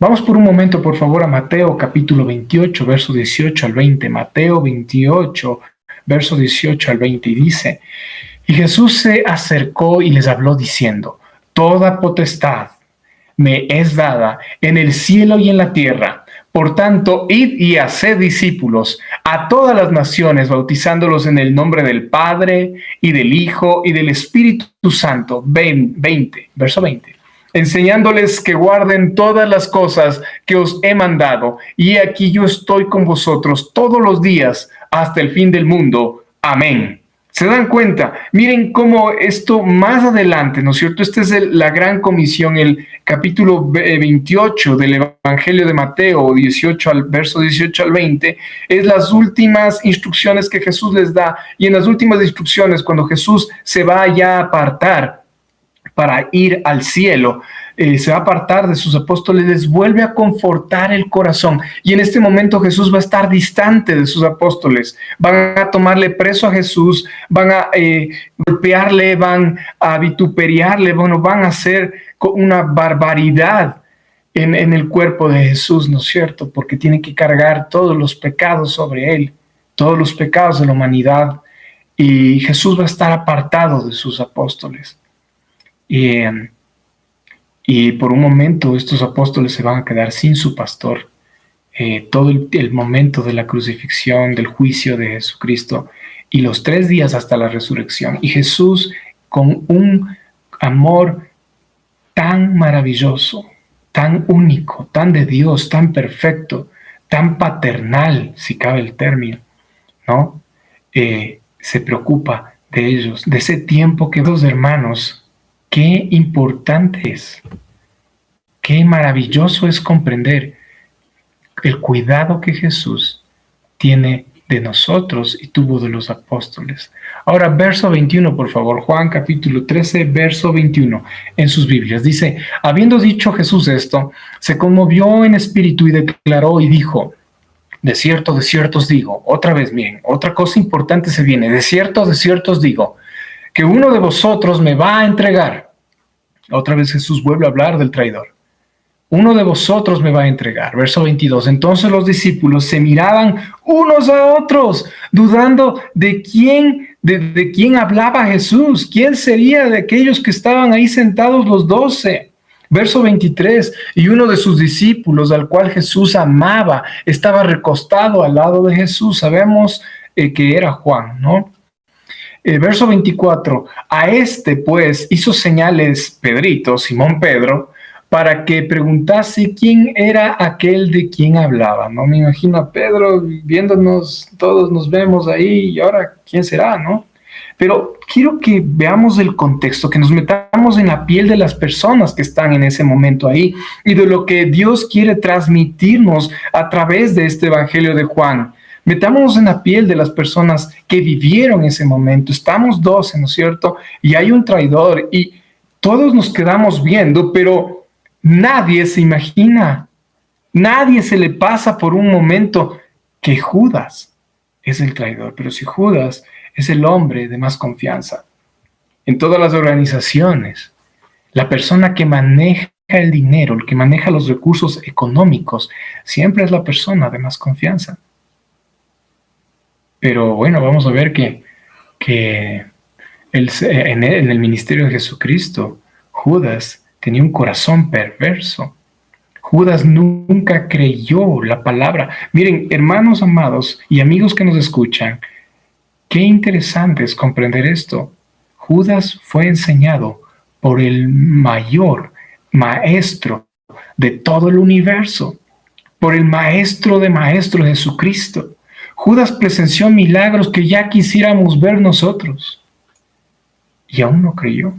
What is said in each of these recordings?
Vamos por un momento, por favor, a Mateo capítulo 28, verso 18 al 20. Mateo 28, verso 18 al 20, y dice: Y Jesús se acercó y les habló diciendo: Toda potestad me es dada en el cielo y en la tierra. Por tanto, id y haced discípulos a todas las naciones, bautizándolos en el nombre del Padre, y del Hijo, y del Espíritu Santo. 20, verso 20. Enseñándoles que guarden todas las cosas que os he mandado. Y aquí yo estoy con vosotros todos los días hasta el fin del mundo. Amén. ¿Se dan cuenta? Miren cómo esto más adelante, ¿no es cierto? Esta es la gran comisión, el capítulo 28 del Evangelio de Mateo, verso 18 al 20, es las últimas instrucciones que Jesús les da. Y en las últimas instrucciones, cuando Jesús se va ya a apartar para ir al cielo, se va a apartar de sus apóstoles, les vuelve a confortar el corazón. Y en este momento Jesús va a estar distante de sus apóstoles. Van a tomarle preso a Jesús, van a golpearle, van a vituperiarle, van a hacer una barbaridad en el cuerpo de Jesús, ¿no es cierto? Porque tiene que cargar todos los pecados sobre él, todos los pecados de la humanidad. Y Jesús va a estar apartado de sus apóstoles. Y por un momento estos apóstoles se van a quedar sin su pastor. Todo el momento de la crucifixión, del juicio de Jesucristo, y los 3 días hasta la resurrección. Y Jesús, con un amor tan maravilloso, tan único, tan de Dios, tan perfecto, tan paternal, si cabe el término, ¿no? Se preocupa de ellos, de ese tiempo que los hermanos. Qué importante es, qué maravilloso es comprender el cuidado que Jesús tiene de nosotros y tuvo de los apóstoles. Ahora, verso 21, por favor, Juan capítulo 13, verso 21, en sus Biblias. Dice: habiendo dicho Jesús esto, se conmovió en espíritu y declaró y dijo: de cierto os digo, otra vez, miren, otra cosa importante se viene, de cierto os digo, que uno de vosotros me va a entregar. Otra vez Jesús vuelve a hablar del traidor. Uno de vosotros me va a entregar. Verso 22. Entonces los discípulos se miraban unos a otros, dudando de quién hablaba Jesús. ¿Quién sería de aquellos que estaban ahí sentados los 12? Verso 23. Y uno de sus discípulos, al cual Jesús amaba, estaba recostado al lado de Jesús. Sabemos que era Juan, ¿no? Verso 24, a este pues hizo señales Pedrito, Simón Pedro, para que preguntase quién era aquel de quien hablaba, ¿no? Me imagino a Pedro viéndonos, todos nos vemos ahí, y ahora, ¿quién será, no? Pero quiero que veamos el contexto, que nos metamos en la piel de las personas que están en ese momento ahí, y de lo que Dios quiere transmitirnos a través de este Evangelio de Juan. Metámonos en la piel de las personas que vivieron ese momento. Estamos 12, ¿no es cierto? Y hay un traidor y todos nos quedamos viendo, pero nadie se imagina, nadie se le pasa por un momento que Judas es el traidor. Pero si Judas es el hombre de más confianza en todas las organizaciones, la persona que maneja el dinero, el que maneja los recursos económicos, siempre es la persona de más confianza. Pero bueno, vamos a ver que en el ministerio de Jesucristo, Judas tenía un corazón perverso. Judas nunca creyó la palabra. Miren, hermanos amados y amigos que nos escuchan, qué interesante es comprender esto. Judas fue enseñado por el mayor maestro de todo el universo, por el maestro de maestros, Jesucristo. Judas presenció milagros que ya quisiéramos ver nosotros. Y aún no creyó.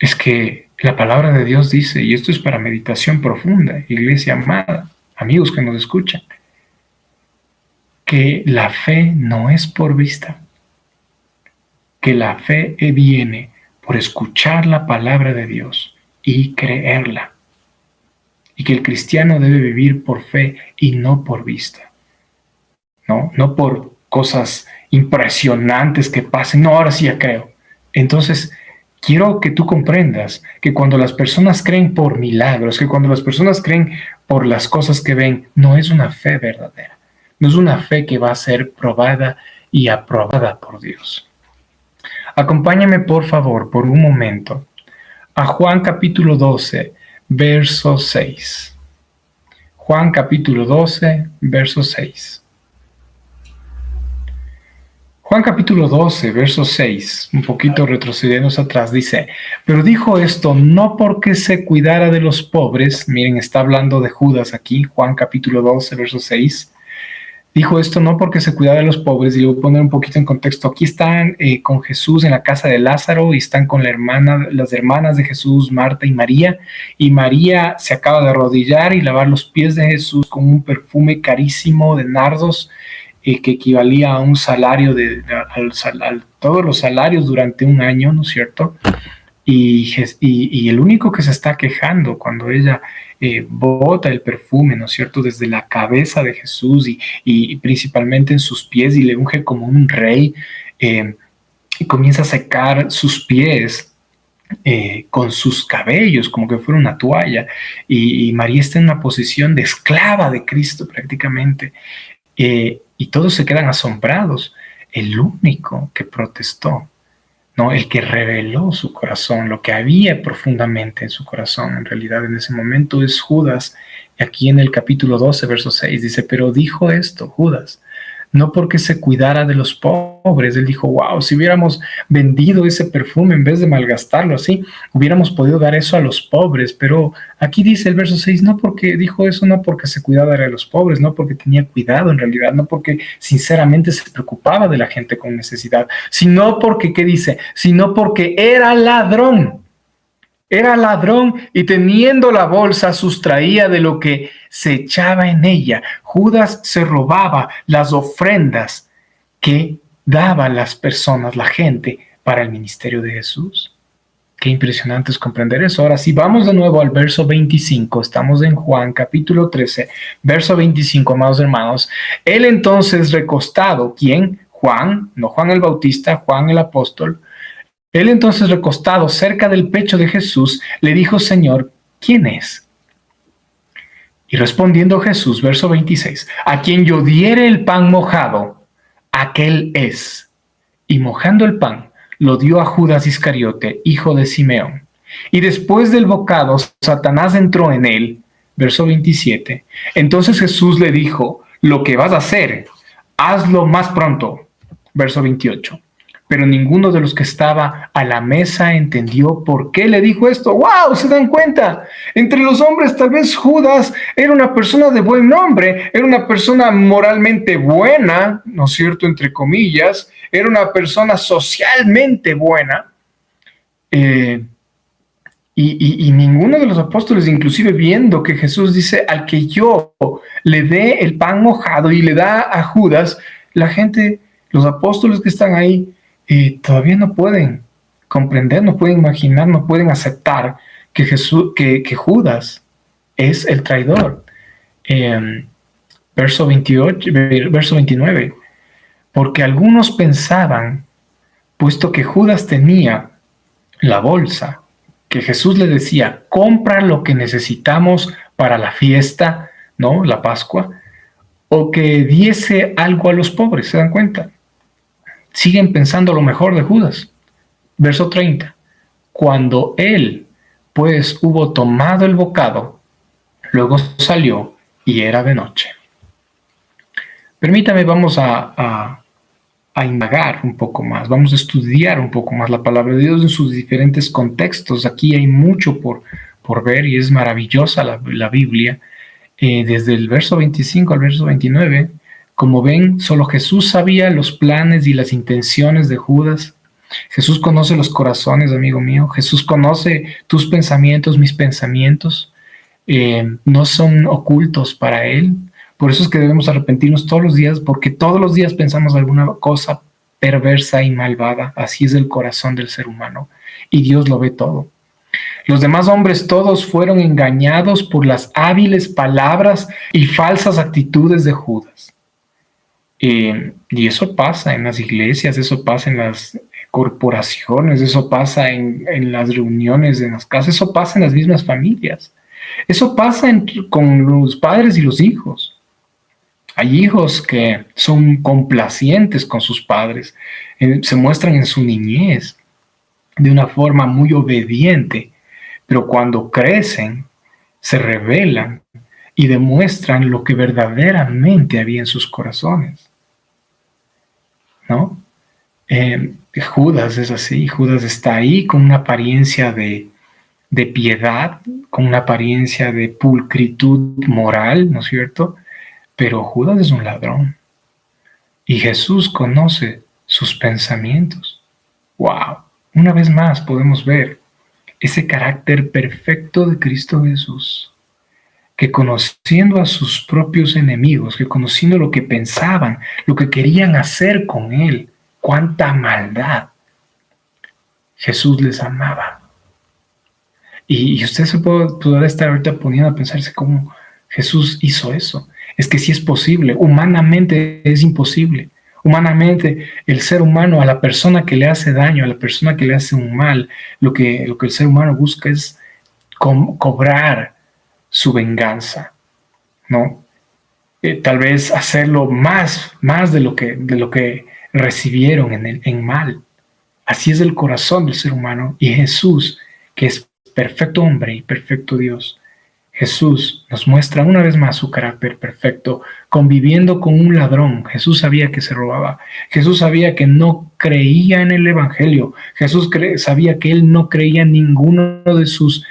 Es que la palabra de Dios dice, y esto es para meditación profunda, iglesia amada, amigos que nos escuchan, que la fe no es por vista, que la fe viene por escuchar la palabra de Dios y creerla. Y que el cristiano debe vivir por fe y no por vista. No por cosas impresionantes que pasen. No, ahora sí ya creo. Entonces, quiero que tú comprendas que cuando las personas creen por milagros, que cuando las personas creen por las cosas que ven, no es una fe verdadera. No es una fe que va a ser probada y aprobada por Dios. Acompáñame, por favor, por un momento, a Juan capítulo 12, verso 6. Juan capítulo 12, verso 6. Juan capítulo 12, verso 6, un poquito retrocediendo atrás, dice, pero dijo esto no porque se cuidara de los pobres, miren, está hablando de Judas aquí, Juan capítulo 12, verso 6, dijo esto no porque se cuidara de los pobres, y lo voy a poner un poquito en contexto, aquí están con Jesús en la casa de Lázaro, y están con las hermanas de Jesús, Marta y María se acaba de arrodillar y lavar los pies de Jesús con un perfume carísimo de nardos, que equivalía a un salario todos los salarios durante un año, ¿no es cierto? Y el único que se está quejando cuando ella bota el perfume, ¿no es cierto?, desde la cabeza de Jesús y principalmente en sus pies, y le unge como un rey, y comienza a secar sus pies con sus cabellos, como que fuera una toalla, y María está en una posición de esclava de Cristo prácticamente. Y todos se quedan asombrados. El único que protestó, ¿no? El que reveló su corazón, lo que había profundamente en su corazón, en realidad en ese momento, es Judas. Y aquí en el capítulo 12, verso 6, dice, pero dijo esto, Judas, no porque se cuidara de los pobres. Él dijo, wow, si hubiéramos vendido ese perfume en vez de malgastarlo así, hubiéramos podido dar eso a los pobres. Pero aquí dice el verso 6, no porque dijo eso, no porque se cuidara de los pobres, no porque tenía cuidado en realidad, no porque sinceramente se preocupaba de la gente con necesidad, sino porque, ¿qué dice? Sino porque era ladrón. Era ladrón y teniendo la bolsa sustraía de lo que se echaba en ella. Judas se robaba las ofrendas que daban las personas, la gente, para el ministerio de Jesús. Qué impresionante es comprender eso. Ahora, si vamos de nuevo al verso 25, estamos en Juan capítulo 13, verso 25, amados hermanos. Él entonces recostado, ¿quién? Juan, no Juan el Bautista, Juan el apóstol. Él entonces recostado cerca del pecho de Jesús, le dijo, Señor, ¿quién es? Y respondiendo Jesús, verso 26, a quien yo diere el pan mojado, aquel es. Y mojando el pan, lo dio a Judas Iscariote, hijo de Simeón. Y después del bocado, Satanás entró en él, verso 27. Entonces Jesús le dijo, lo que vas a hacer, hazlo más pronto, verso 28. Pero ninguno de los que estaba a la mesa entendió por qué le dijo esto. ¡Wow! ¿Se dan cuenta? Entre los hombres, tal vez Judas era una persona de buen nombre, era una persona moralmente buena, ¿no es cierto?, entre comillas, era una persona socialmente buena. Y ninguno de los apóstoles, inclusive viendo que Jesús dice, al que yo le dé el pan mojado y le da a Judas, la gente, los apóstoles que están ahí, todavía no pueden comprender, no pueden imaginar, no pueden aceptar que Judas es el traidor. Verso 28, verso 29. Porque algunos pensaban, puesto que Judas tenía la bolsa, que Jesús le decía, compra lo que necesitamos para la fiesta, ¿no? La Pascua, o que diese algo a los pobres, ¿se dan cuenta? Siguen pensando lo mejor de Judas. Verso 30. Cuando él, pues, hubo tomado el bocado, luego salió y era de noche. Permítame, vamos a indagar un poco más, vamos a estudiar un poco más la palabra de Dios en sus diferentes contextos. Aquí hay mucho por ver y es maravillosa la Biblia. Desde el verso 25 al verso 29, como ven, solo Jesús sabía los planes y las intenciones de Judas. Jesús conoce los corazones, amigo mío. Jesús conoce tus pensamientos, mis pensamientos. No son ocultos para Él. Por eso es que debemos arrepentirnos todos los días, porque todos los días pensamos alguna cosa perversa y malvada. Así es el corazón del ser humano. Y Dios lo ve todo. Los demás hombres todos fueron engañados por las hábiles palabras y falsas actitudes de Judas. Y eso pasa en las iglesias, eso pasa corporaciones, eso pasa en las reuniones, en las casas, eso pasa en las mismas familias. Eso pasa con los padres y los hijos. Hay hijos que son complacientes con sus padres, se muestran en su niñez de una forma muy obediente, pero cuando crecen se rebelan y demuestran lo que verdaderamente había en sus corazones, ¿no? Judas es así. Judas está ahí con una apariencia de piedad, con una apariencia de pulcritud moral, ¿no es cierto? Pero Judas es un ladrón y Jesús conoce sus pensamientos. ¡Wow! Una vez más podemos ver ese carácter perfecto de Cristo Jesús, que conociendo a sus propios enemigos, que conociendo lo que pensaban, lo que querían hacer con él, cuánta maldad, Jesús les amaba. Y usted se puede estar ahorita poniendo a pensarse cómo Jesús hizo eso. Es que sí es posible, humanamente es imposible. Humanamente, el ser humano, a la persona que le hace daño, a la persona que le hace un mal, lo que el ser humano busca es cobrar su venganza, ¿no? Tal vez hacerlo más de lo que recibieron en mal. Así es el corazón del ser humano. Y Jesús, que es perfecto hombre y perfecto Dios, Jesús nos muestra una vez más su carácter perfecto, conviviendo con un ladrón. Jesús sabía que se robaba. Jesús sabía que no creía en el Evangelio. Jesús sabía que él no creía en ninguno de sus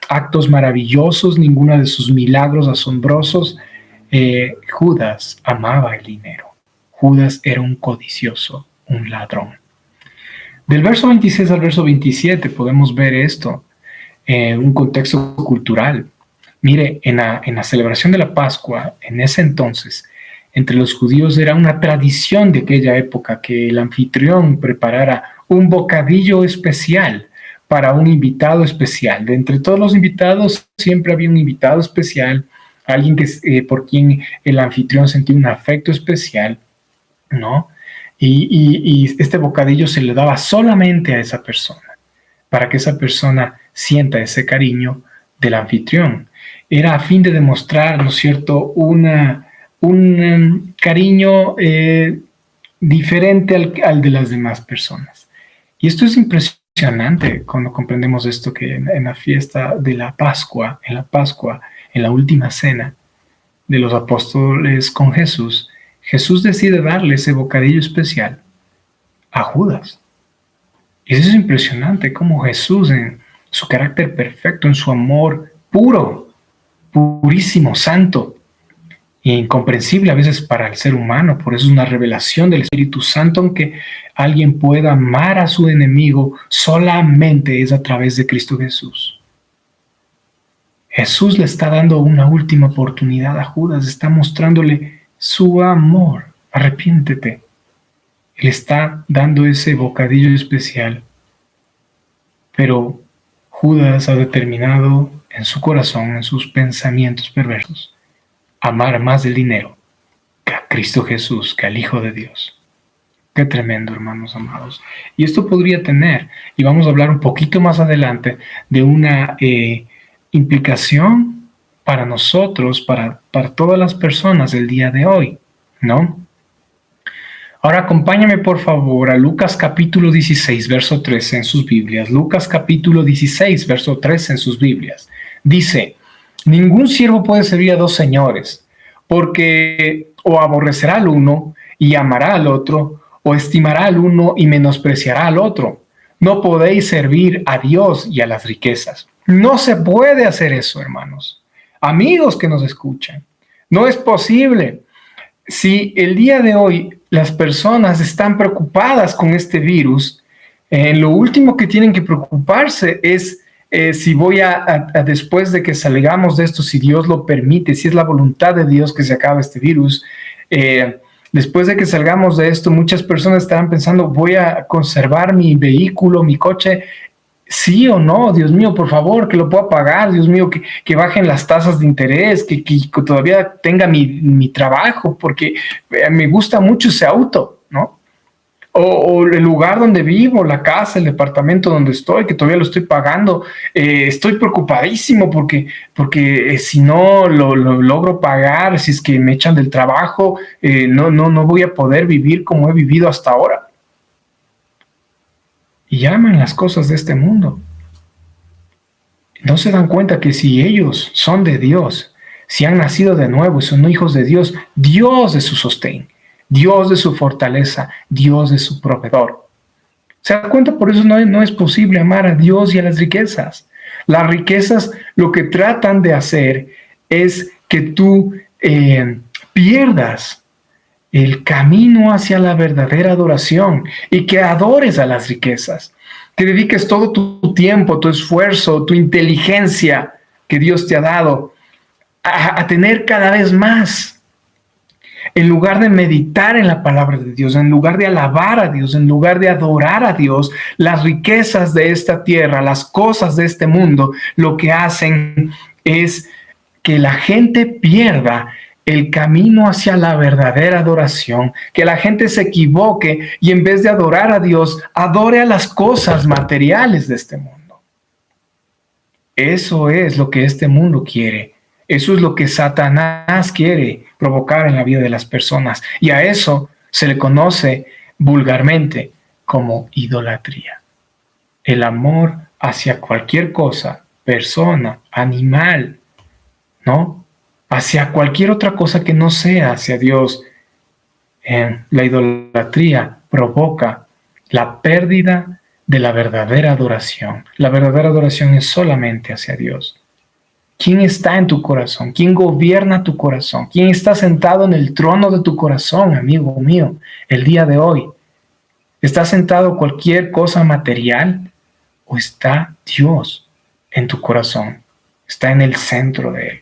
actos maravillosos, ninguno de sus milagros asombrosos. Judas amaba el dinero. Judas era un codicioso, un ladrón. Del verso 26 al verso 27 podemos ver esto. Un contexto cultural. Mire, en la celebración de la Pascua, en ese entonces, entre los judíos era una tradición de aquella época que el anfitrión preparara un bocadillo especial para un invitado especial. De entre todos los invitados siempre había un invitado especial, alguien por quien el anfitrión sentía un afecto especial, ¿no? Y este bocadillo se le daba solamente a esa persona, para que esa persona sienta ese cariño del anfitrión. Era a fin de demostrar, ¿no es cierto?, un cariño diferente al de las demás personas. Y esto es impresionante cuando comprendemos esto, que en la fiesta de la Pascua, en la última cena de los apóstoles con Jesús, Jesús decide darle ese bocadillo especial a Judas. Y eso es impresionante, como Jesús, en su carácter perfecto, en su amor puro, purísimo, santo, e incomprensible a veces para el ser humano. Por eso es una revelación del Espíritu Santo, aunque alguien pueda amar a su enemigo, solamente es a través de Cristo Jesús. Jesús le está dando una última oportunidad a Judas, está mostrándole su amor. Arrepiéntete. Él está dando ese bocadillo especial. Pero Judas ha determinado en su corazón, en sus pensamientos perversos, amar más el dinero que a Cristo Jesús, que al Hijo de Dios. Qué tremendo, hermanos amados. Y esto podría tener, y vamos a hablar un poquito más adelante, de una implicación para nosotros, para todas las personas del día de hoy, ¿no? Ahora acompáñame por favor a Lucas capítulo 16, verso 13 en sus Biblias. Lucas capítulo 16, verso 13 en sus Biblias. Dice, ningún siervo puede servir a dos señores, porque o aborrecerá al uno y amará al otro, o estimará al uno y menospreciará al otro. No podéis servir a Dios y a las riquezas. No se puede hacer eso, hermanos. Amigos que nos escuchan, no es posible. Si el día de hoy las personas están preocupadas con este virus, lo último que tienen que preocuparse es si voy a después de que salgamos de esto, si Dios lo permite, si es la voluntad de Dios que se acabe este virus, después de que salgamos de esto, muchas personas estarán pensando, voy a conservar mi vehículo, mi coche, sí o no, Dios mío, por favor, que lo pueda pagar, Dios mío, que bajen las tasas de interés, que todavía tenga mi trabajo, porque me gusta mucho ese auto, ¿no? o el lugar donde vivo, la casa, el departamento donde estoy, que todavía lo estoy pagando. Estoy preocupadísimo porque si no lo logro pagar, si es que me echan del trabajo, no voy a poder vivir como he vivido hasta ahora. Y aman las cosas de este mundo. No se dan cuenta que si ellos son de Dios, si han nacido de nuevo y son hijos de Dios, Dios es su sostén, Dios es su fortaleza, Dios es su proveedor. ¿Se dan cuenta? Por eso no es posible amar a Dios y a las riquezas. Las riquezas lo que tratan de hacer es que tú pierdas el camino hacia la verdadera adoración y que adores a las riquezas, que dediques todo tu tiempo, tu esfuerzo, tu inteligencia que Dios te ha dado a tener cada vez más, en lugar de meditar en la palabra de Dios, en lugar de alabar a Dios, en lugar de adorar a Dios. Las riquezas de esta tierra, las cosas de este mundo, lo que hacen es que la gente pierda el camino hacia la verdadera adoración, que la gente se equivoque y en vez de adorar a Dios, adore a las cosas materiales de este mundo. Eso es lo que este mundo quiere. Eso es lo que Satanás quiere provocar en la vida de las personas. Y a eso se le conoce vulgarmente como idolatría. El amor hacia cualquier cosa, persona, animal, ¿no? Hacia cualquier otra cosa que no sea hacia Dios. La idolatría provoca la pérdida de la verdadera adoración. La verdadera adoración es solamente hacia Dios. ¿Quién está en tu corazón? ¿Quién gobierna tu corazón? ¿Quién está sentado en el trono de tu corazón, amigo mío, el día de hoy? ¿Está sentado cualquier cosa material o está Dios en tu corazón? Está en el centro de él.